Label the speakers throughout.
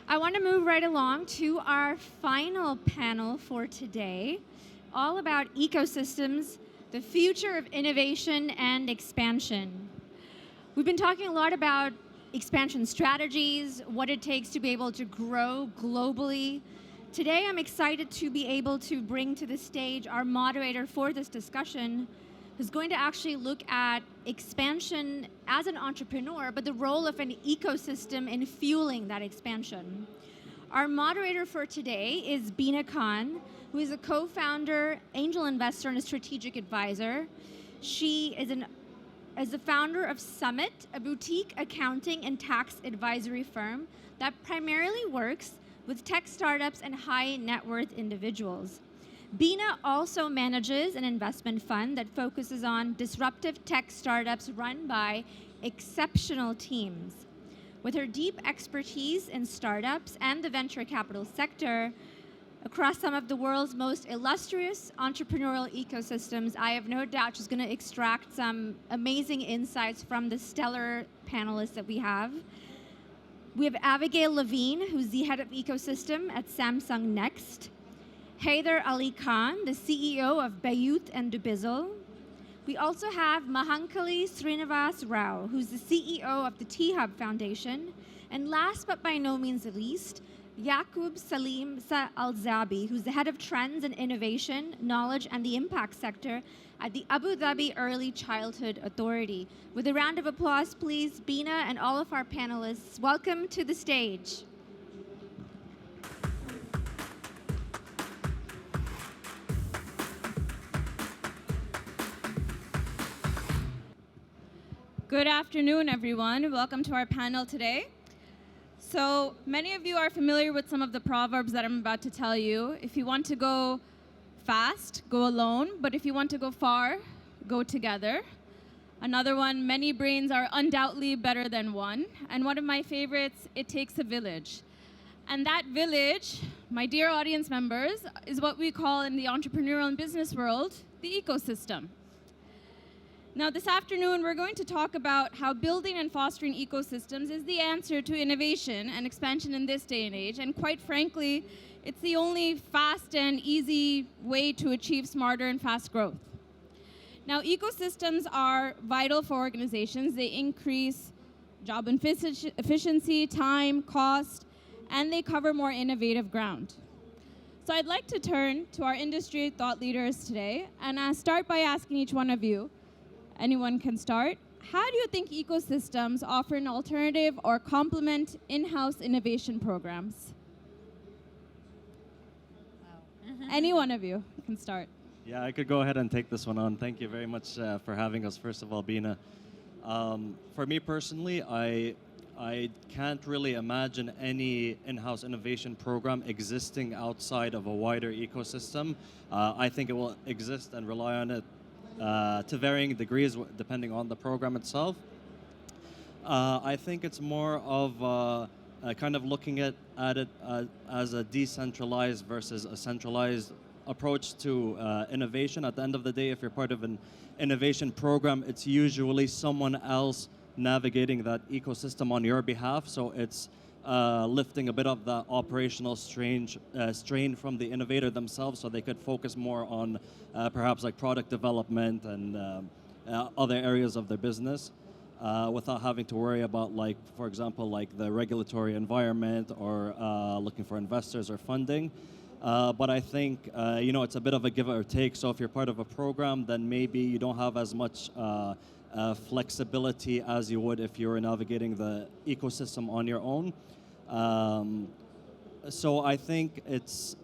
Speaker 1: I want to move right along to our final panel for today, all about ecosystems, the future of innovation and expansion. We've been talking a lot about expansion strategies, what it takes to be able to grow globally. Today, I'm excited to be able to bring to the stage our moderator for this discussion, who's going to actually look at expansion as an entrepreneur, but the role of an ecosystem in fueling that expansion. Our moderator for today is Beena Khan, who is a co-founder, angel investor, and a strategic advisor. She is the founder of Summit, a boutique accounting and tax advisory firm that primarily works with tech startups and high net worth individuals. Beena also manages an investment fund that focuses on disruptive tech startups run by exceptional teams. With her deep expertise in startups and the venture capital sector across some of the world's most illustrious entrepreneurial ecosystems, I have no doubt she's going to extract some amazing insights from the stellar panelists that we have. We have Abigail Levine, who's the head of ecosystem at Samsung Next. Haider Ali Khan, the CEO of Bayut and Dubizzle. We also have Mahankali Srinivas Rao, who's the CEO of the T-Hub Foundation. And last but by no means least, Yaqub Salim Al-Zabi, who's the head of trends and innovation, knowledge, and the impact sector at the Abu Dhabi Early Childhood Authority. With a round of applause, please, Beena and all of our panelists, welcome to the stage.
Speaker 2: Good afternoon, everyone. Welcome to our panel today. So many of you are familiar with some of the proverbs that I'm about to tell you. If you want to go fast, go alone. But if you want to go far, go together. Another one, many brains are undoubtedly better than one. And one of my favorites, it takes a village. And that village, my dear audience members, is what we call in the entrepreneurial and business world, the ecosystem. Now, this afternoon, we're going to talk about how building and fostering ecosystems is the answer to innovation and expansion in this day and age. And quite frankly, it's the only fast and easy way to achieve smarter and fast growth. Now, ecosystems are vital for organizations. They increase job efficiency, time, cost, and they cover more innovative ground. So I'd like to turn to our industry thought leaders today, and I'll start by asking each one of you, anyone can start. How do you think ecosystems offer an alternative or complement in-house innovation programs?
Speaker 3: Wow.
Speaker 2: Any one of you can start.
Speaker 4: Yeah, I could go ahead and take this one on. Thank you very much for having us, first of all, Beena. For me personally, I can't really imagine any in-house innovation program existing outside of a wider ecosystem. I think it will exist and rely on it to varying degrees depending on the program itself. I think it's more of kind of looking at it as a decentralized versus a centralized approach to innovation. At the end of the day, if you're part of an innovation program, it's usually someone else navigating that ecosystem on your behalf. So it's lifting a bit of the operational strain from the innovator themselves, so they could focus more on perhaps like product development and other areas of their business without having to worry about, like, for example, like the regulatory environment or looking for investors or funding. But I think, it's a bit of a give or take. So if you're part of a program, then maybe you don't have as much flexibility as you would if you were navigating the ecosystem on your own. So I think it's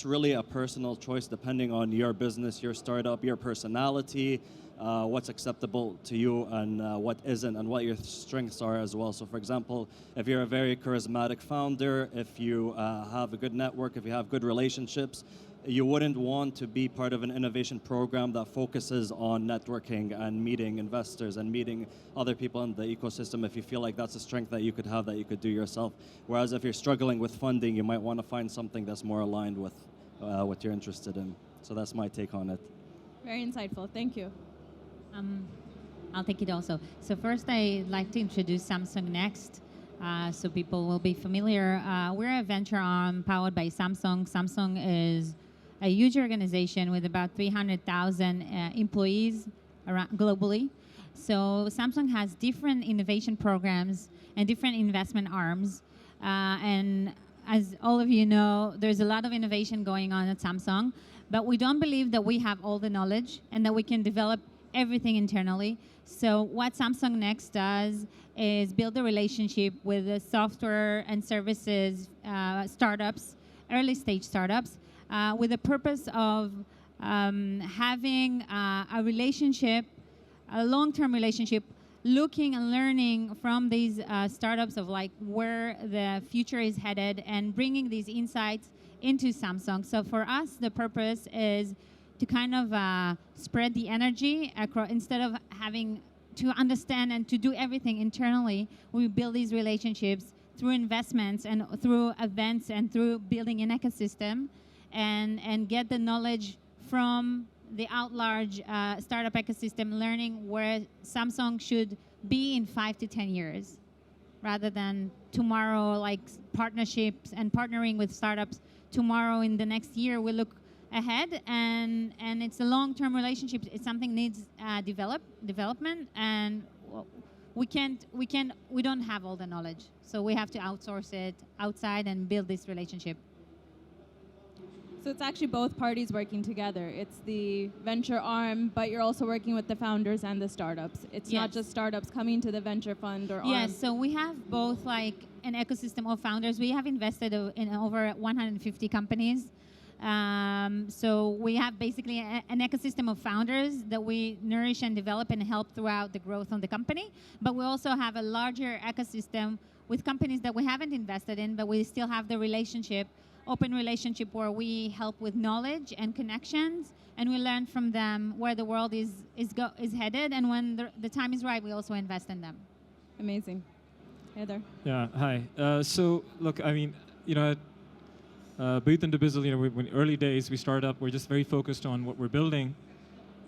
Speaker 4: really a personal choice depending on your business, your startup, your personality, what's acceptable to you and what isn't, and what your strengths are as well. So for example, if you're a very charismatic founder, if you have a good network, if you have good relationships, you wouldn't want to be part of an innovation program that focuses on networking and meeting investors and meeting other people in the ecosystem if you feel like that's a strength that you could have, that you could do yourself. Whereas if you're struggling with funding, you might want to find something that's more aligned with what you're interested in. So that's my take on it.
Speaker 2: Very insightful. Thank you.
Speaker 3: I'll take it also. So first, I'd like to introduce Samsung Next. so people will be familiar. We're a venture arm powered by Samsung. Samsung is a huge organization with about 300,000 employees around globally. So Samsung has different innovation programs and different investment arms. And as all of you know, there's a lot of innovation going on at Samsung, but we don't believe that we have all the knowledge and that we can develop everything internally. So what Samsung Next does is build a relationship with the software and services startups, early stage startups, with the purpose of having a relationship, a long-term relationship, looking and learning from these startups of like where the future is headed and bringing these insights into Samsung. So for us, the purpose is to kind of spread the energy across, instead of having to understand and to do everything internally, we build these relationships through investments and through events and through building an ecosystem and get the knowledge from the out-large startup ecosystem, learning where Samsung should be in 5 to 10 years, rather than tomorrow, like partnerships and partnering with startups. Tomorrow, in the next year, we look ahead, and it's a long-term relationship. It's something needs development, and we don't have all the knowledge, so we have to outsource it outside and build this relationship.
Speaker 2: So it's actually both parties working together. It's the venture arm, but you're also working with the founders and the startups. It's not
Speaker 3: Yes.
Speaker 2: just startups coming to the venture fund or arm.
Speaker 3: Yes, so we have both like an ecosystem of founders. We have invested in over 150 companies. So we have basically an ecosystem of founders that we nourish and develop and help throughout the growth of the company. But we also have a larger ecosystem with companies that we haven't invested in, but we still have the relationship, open relationship, where we help with knowledge and connections, and we learn from them where the world is headed, and when the time is right, we also invest in them.
Speaker 2: Amazing. Heather.
Speaker 5: Yeah, hi. So, look, I mean, you know, at Booth and DeBizzle, you know, when early days we started up, we're just very focused on what we're building.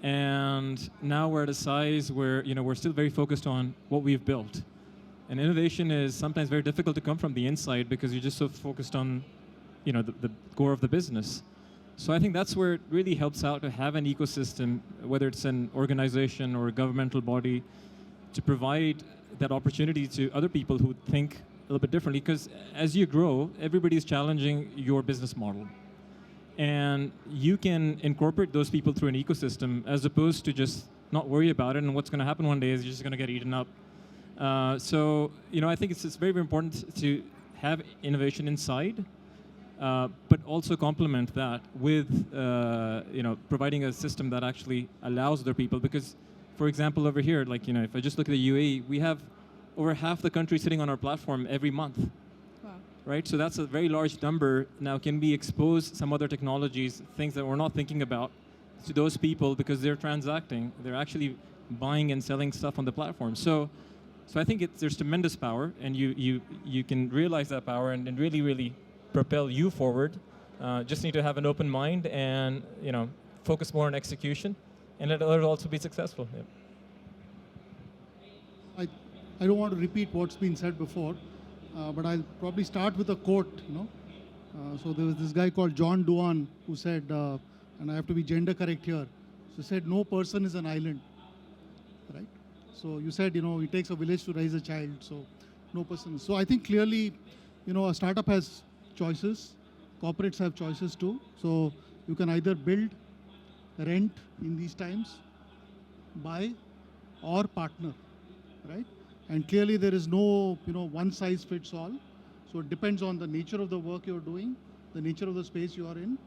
Speaker 5: And now we're at a size where, you know, we're still very focused on what we've built. And innovation is sometimes very difficult to come from the inside because you're just so focused on, you know, the core of the business. So I think that's where it really helps out to have an ecosystem, whether it's an organization or a governmental body, to provide that opportunity to other people who think a little bit differently. Because as you grow, everybody's challenging your business model. And you can incorporate those people through an ecosystem as opposed to just not worry about it, and what's going to happen one day is you're just going to get eaten up. So, you know, I think it's very, very important to have innovation inside, but also complement that with, you know, providing a system that actually allows other people. Because, for example, over here, like, you know, if I just look at the UAE, we have over half the country sitting on our platform every month.
Speaker 2: Wow.
Speaker 5: Right? So that's a very large number. Now, can we expose some other technologies, things that we're not thinking about, to those people because they're transacting, they're actually buying and selling stuff on the platform. So I think there's tremendous power, and you can realize that power and really, really propel you forward. Just need to have an open mind and, you know, focus more on execution, and it'll also be successful. Yeah.
Speaker 6: I don't want to repeat what's been said before, but I'll probably start with a quote, you know. So there was this guy called John Doohan who said, and I have to be gender correct here, so he said, no person is an island, right? So you said, you know, it takes a village to raise a child, so no person. So I think clearly, you know, a startup has choices, corporates have choices too. So you can either build, rent in these times, buy, or partner, right? And clearly there is no, you know, one size fits all. So it depends on the nature of the work you're doing, the nature of the space you are in,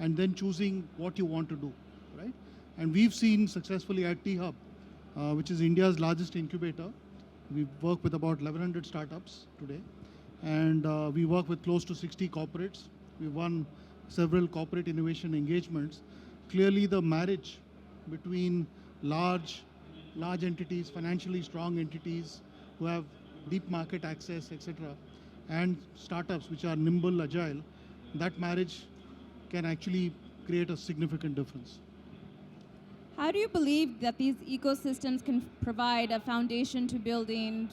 Speaker 6: and then choosing what you want to do, right? And we've seen successfully at T-Hub, which is India's largest incubator. We work with about 1,100 startups today. And we work with close to 60 corporates. We've won several corporate innovation engagements. Clearly the marriage between large entities, financially strong entities who have deep market access, etc., and startups which are nimble, agile, that marriage can actually create a significant difference.
Speaker 2: How do you believe that these ecosystems can provide a foundation to building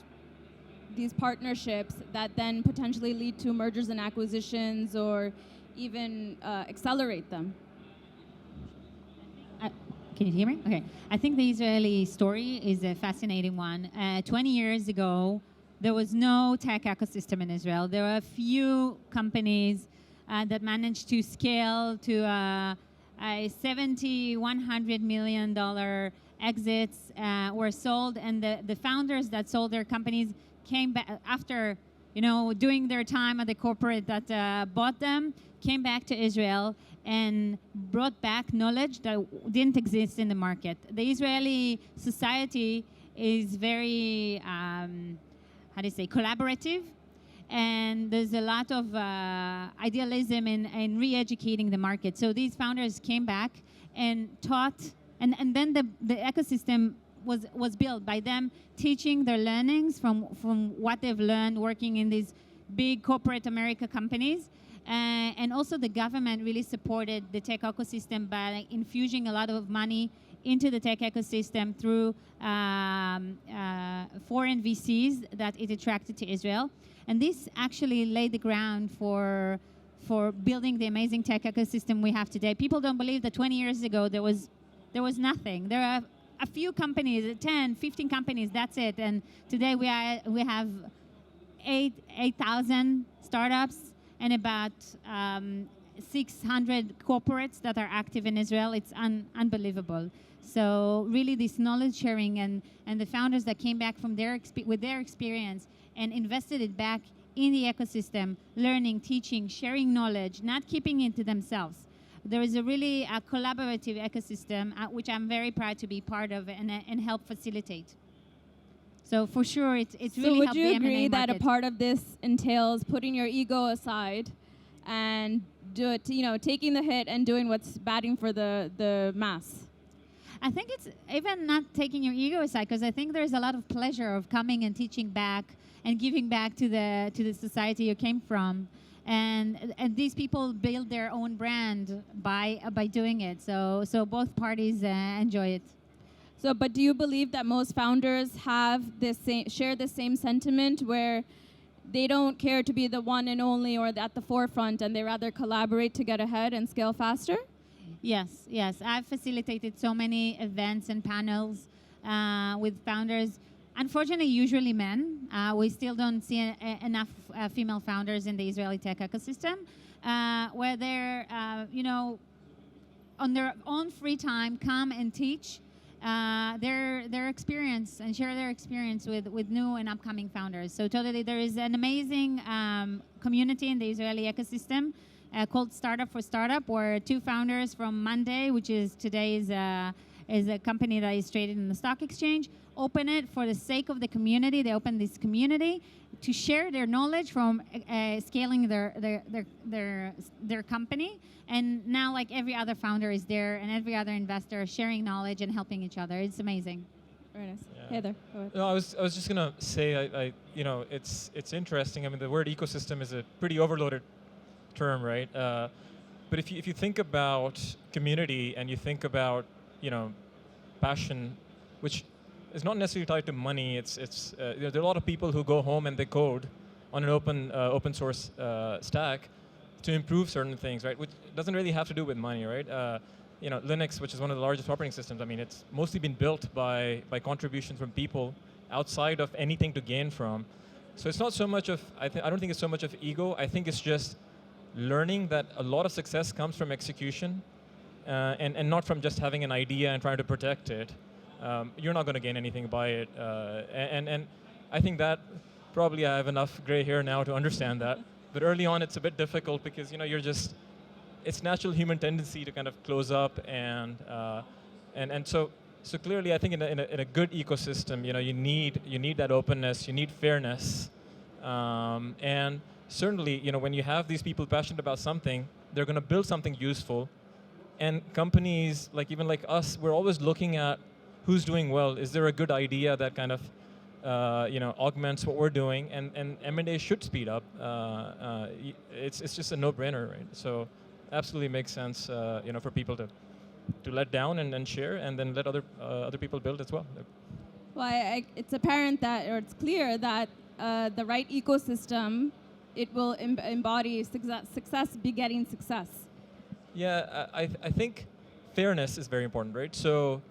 Speaker 2: these partnerships that then potentially lead to mergers and acquisitions or even accelerate them?
Speaker 3: Can you hear me? Okay. I think the Israeli story is a fascinating one. 20 years ago, there was no tech ecosystem in Israel. There were a few companies that managed to scale to a $100 million exits were sold, and the founders that sold their companies came back after, doing their time at the corporate that bought them, came back to Israel and brought back knowledge that didn't exist in the market. The Israeli society is very, collaborative, and there's a lot of idealism in re-educating the market. So these founders came back and taught, and then the ecosystem was built by them teaching their learnings from what they've learned working in these big corporate America companies. And also the government really supported the tech ecosystem by infusing a lot of money into the tech ecosystem through foreign VCs that it attracted to Israel. And this actually laid the ground for building the amazing tech ecosystem we have today. People don't believe that 20 years ago there was nothing. There are a few companies, 10, 15 companies, that's it. And today we have 8,000 startups and about 600 corporates that are active in Israel. It's unbelievable. So really this knowledge sharing and the founders that came back from with their experience and invested it back in the ecosystem, learning, teaching, sharing knowledge, not keeping it to themselves. There is a really collaborative ecosystem, which I'm very proud to be part of and help facilitate. So for sure, it's really helped the M&A market.
Speaker 2: So would you agree that a part of this entails putting your ego aside and taking the hit and doing what's batting for the mass?
Speaker 3: I think it's even not taking your ego aside, because I think there's a lot of pleasure of coming and teaching back and giving back to the society you came from. And these people build their own brand by doing it. So both parties enjoy it.
Speaker 2: So, but do you believe that most founders have share the same sentiment where they don't care to be the one and only or at the forefront, and they rather collaborate to get ahead and scale faster?
Speaker 3: Yes. I've facilitated so many events and panels with founders. Unfortunately, usually men. We still don't see enough female founders in the Israeli tech ecosystem, where they're, on their own free time, come and teach their experience and share their experience with new and upcoming founders. So totally, there is an amazing community in the Israeli ecosystem called Startup for Startup, where two founders from Monday, which is today's is a company that is traded in the stock exchange, open it for the sake of the community. They open this community to share their knowledge from scaling their company. And now, like every other founder is there, and every other investor sharing knowledge and helping each other. It's amazing.
Speaker 2: Very nice.
Speaker 5: Yeah.
Speaker 2: Heather, go ahead.
Speaker 5: No, I was just gonna say, it's interesting. I mean, the word ecosystem is a pretty overloaded term, right? But if you think about community and you think about passion, which is not necessarily tied to money. There are a lot of people who go home and they code on an open source stack to improve certain things, right? Which doesn't really have to do with money, right? Linux, which is one of the largest operating systems, I mean, it's mostly been built by contributions from people outside of anything to gain from. So it's not so much of, I don't think it's so much of ego. I think it's just learning that a lot of success comes from execution and not from just having an idea and trying to protect it. You're not going to gain anything by it. And I think that probably I have enough gray hair now to understand that. But early on, it's a bit difficult because, it's natural human tendency to kind of close up and so clearly, I think in a good ecosystem, you need that openness, you need fairness, and certainly, when you have these people passionate about something, they're going to build something useful, and companies even like us, we're always looking at who's doing well. Is there a good idea that kind of augments what we're doing, and M&A should speed up. It's just a no-brainer, right? So absolutely makes sense, for people to let down and share, and then let other people build as well.
Speaker 2: Well, it's apparent that, or it's clear that the right ecosystem, it will embody success begetting success.
Speaker 7: Yeah, I think fairness is very important, right? So,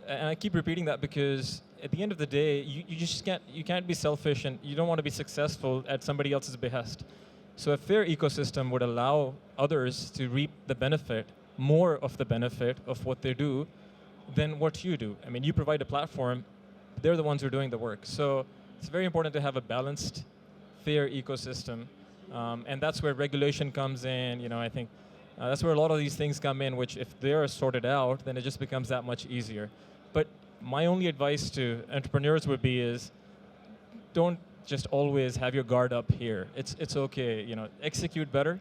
Speaker 7: and I keep repeating that because at the end of the day, you just can't be selfish, and you don't want to be successful at somebody else's behest. So a fair ecosystem would allow others to reap the benefit, more of the benefit of what they do than what you do. I mean, you provide a platform, they're the ones who are doing the work. So it's very important to have a balanced, fair ecosystem. And that's where regulation comes in. You know, I think that's where a lot of these things come in, which if they're sorted out, then it just becomes that much easier. But my only advice to entrepreneurs would be is don't just always have your guard up here. It's okay, you know, execute better.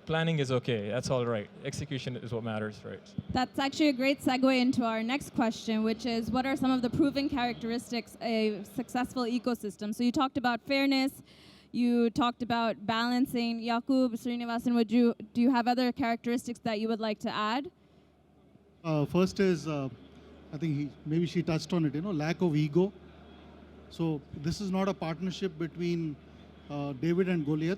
Speaker 7: Planning is okay, that's all right. Execution is what matters, right?
Speaker 2: That's actually a great segue into our next question, which is what are some of the proven characteristics of a successful ecosystem? So you talked about fairness, you talked about balancing. Yakub, Srinivasan, do you have other characteristics that you would like to add?
Speaker 6: First is, I think maybe she touched on it, lack of ego. So this is not a partnership between David and Goliath.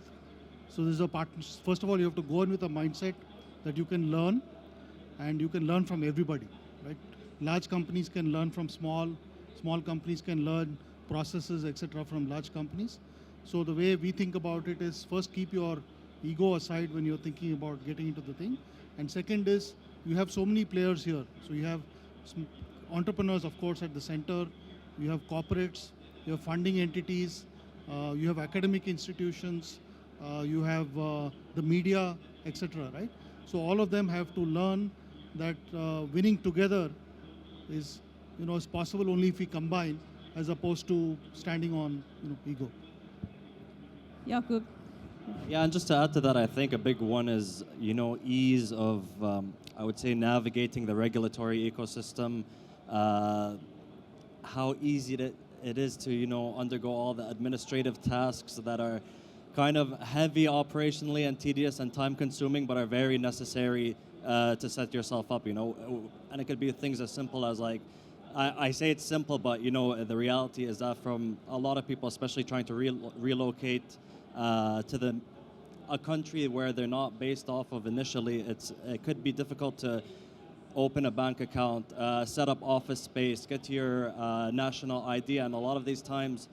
Speaker 6: So this is a partnership. First of all, you have to go in with a mindset that you can learn, and you can learn from everybody, right? Large companies can learn from small companies can learn processes, etc., from large companies. So the way we think about it is first keep your ego aside when you're thinking about getting into the thing. And second is you have so many players here. So you have some entrepreneurs, of course, at the center. You have corporates, you have funding entities, you have academic institutions, you have the media, etc., right? So all of them have to learn that winning together is possible only if we combine as opposed to standing on ego.
Speaker 2: Yakub.
Speaker 4: Yeah, and just to add to that, I think a big one is, ease of, I would say, navigating the regulatory ecosystem, how easy it is to, undergo all the administrative tasks that are kind of heavy operationally and tedious and time-consuming, but are very necessary to set yourself up, And it could be things as simple as like, I say it's simple, but the reality is that from a lot of people, especially trying to relocate to a country where they're not based off of initially, it could be difficult to open a bank account, set up office space, get to your national ID, and a lot of these times,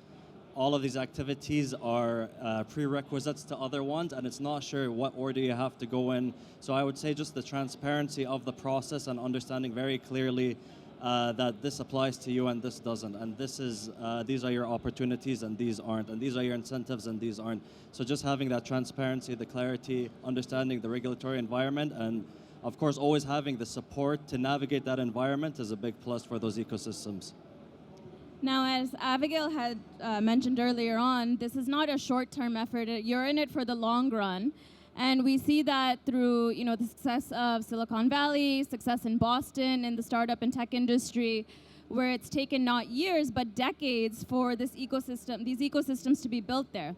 Speaker 4: all of these activities are prerequisites to other ones, and it's not sure what order you have to go in. So I would say just the transparency of the process and understanding very clearly that this applies to you and this doesn't, and these are your opportunities and these aren't, and these are your incentives and these aren't. So just having that transparency, the clarity, understanding the regulatory environment, and of course always having the support to navigate that environment is a big plus for those ecosystems.
Speaker 2: Now, as Abigail had mentioned earlier on, this is not a short-term effort. You're in it for the long run. And we see that through the success of Silicon Valley, success in Boston, in the startup and tech industry, where it's taken not years, but decades for these ecosystems to be built there.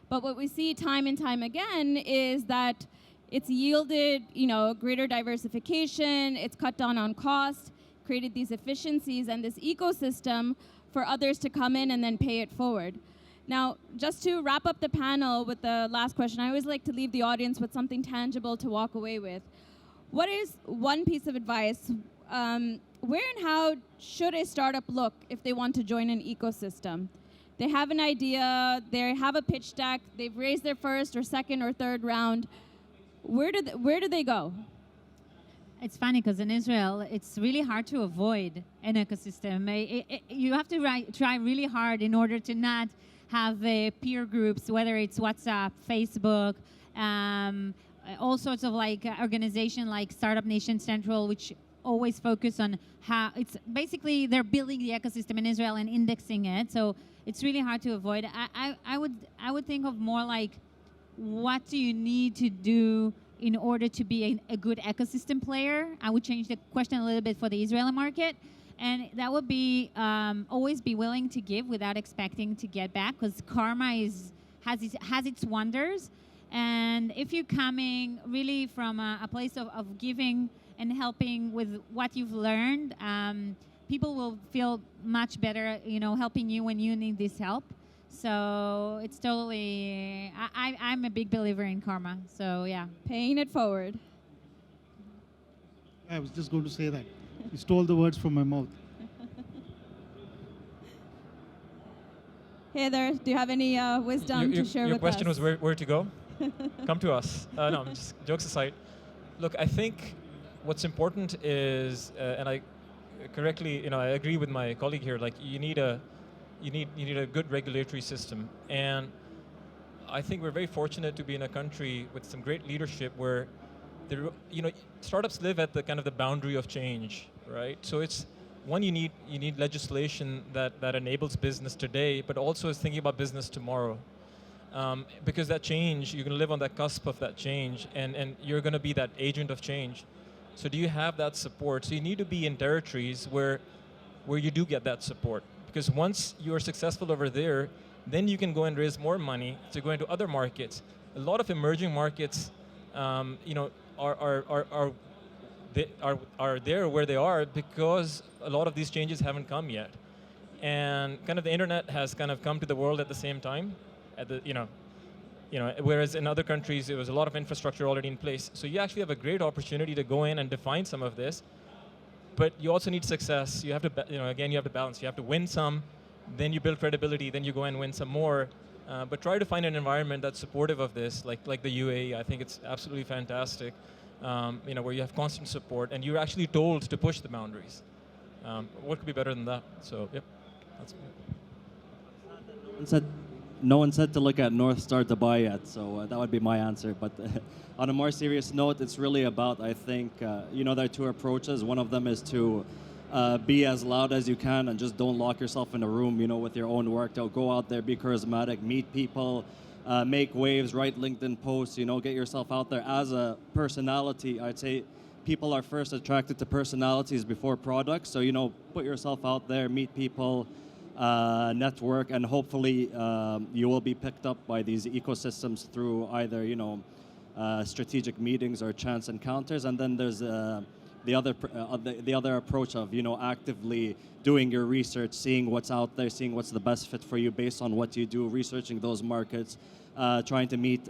Speaker 2: But what we see time and time again is that it's yielded greater diversification, it's cut down on cost, created these efficiencies and this ecosystem for others to come in and then pay it forward. Now, just to wrap up the panel with the last question, I always like to leave the audience with something tangible to walk away with. What is one piece of advice? Where and how should a startup look if they want to join an ecosystem? They have an idea, they have a pitch deck, they've raised their first or second or third round. Where do they go?
Speaker 3: It's funny because in Israel, it's really hard to avoid an ecosystem. You have to try really hard in order to not have peer groups, whether it's WhatsApp, Facebook, all sorts of organization like Startup Nation Central, which always focus on how it's basically they're building the ecosystem in Israel and indexing it. So it's really hard to avoid. I would think of more like, what do you need to do in order to be a good ecosystem player? I would change the question a little bit for the Israeli market. And that would be always be willing to give without expecting to get back, because karma has its wonders. And if you're coming really from a place of giving and helping with what you've learned, people will feel much better, helping you when you need this help. So it's totally, I'm a big believer in karma. So yeah.
Speaker 2: Paying it forward.
Speaker 6: I was just going to say that. You stole the words from my mouth.
Speaker 2: Heather, do you have any wisdom to share
Speaker 7: your
Speaker 2: with
Speaker 7: question
Speaker 2: us?
Speaker 7: was where to go? Come to us. No, I'm just jokes aside. Look, I think what's important is, and I correctly, I agree with my colleague here. Like, you need a good regulatory system, and I think we're very fortunate to be in a country with some great leadership where, startups live at the kind of the boundary of change, right? So it's one, you need legislation that enables business today, but also is thinking about business tomorrow. Because that change, you're going to live on that cusp of that change, and you're going to be that agent of change. So do you have that support? So you need to be in territories where you do get that support. Because once you are successful over there, then you can go and raise more money to go into other markets. A lot of emerging markets, are there where they are because a lot of these changes haven't come yet. And kind of the internet has kind of come to the world at the same time. Whereas in other countries, there was a lot of infrastructure already in place. So you actually have a great opportunity to go in and define some of this, but you also need success. You have to, again, you have to balance. You have to win some, then you build credibility, then you go and win some more. But try to find an environment that's supportive of this, like the UAE. I think it's absolutely fantastic, where you have constant support and you're actually told to push the boundaries. What could be better than that? So, yep, that's it.
Speaker 4: No one said to look at North Star Dubai yet, so that would be my answer. But on a more serious note, it's really about, I think, there are two approaches. One of them is to be as loud as you can and just don't lock yourself in a room, with your own work. Don't go out there, be charismatic, meet people, make waves, write LinkedIn posts, get yourself out there as a personality. I'd say people are first attracted to personalities before products. So, put yourself out there, meet people, network, and hopefully you will be picked up by these ecosystems through either strategic meetings or chance encounters. And then there's the other approach of actively doing your research, seeing what's out there, seeing what's the best fit for you based on what you do, researching those markets, trying to meet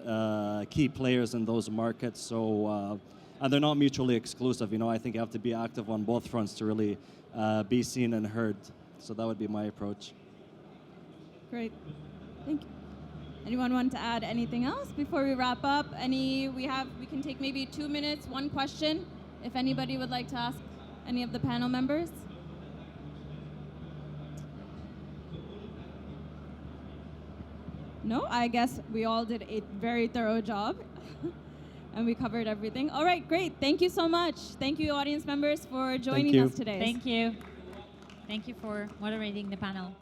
Speaker 4: key players in those markets. So and they're not mutually exclusive. I think you have to be active on both fronts to really be seen and heard. So that would be my approach.
Speaker 2: Great. Thank you. Anyone want to add anything else before we wrap up? We can take maybe 2 minutes, one question, if anybody would like to ask any of the panel members. No, I guess we all did a very thorough job and we covered everything. All right, great. Thank you so much. Thank you, audience members, for joining us today.
Speaker 3: Thank you. Thank you for moderating the panel.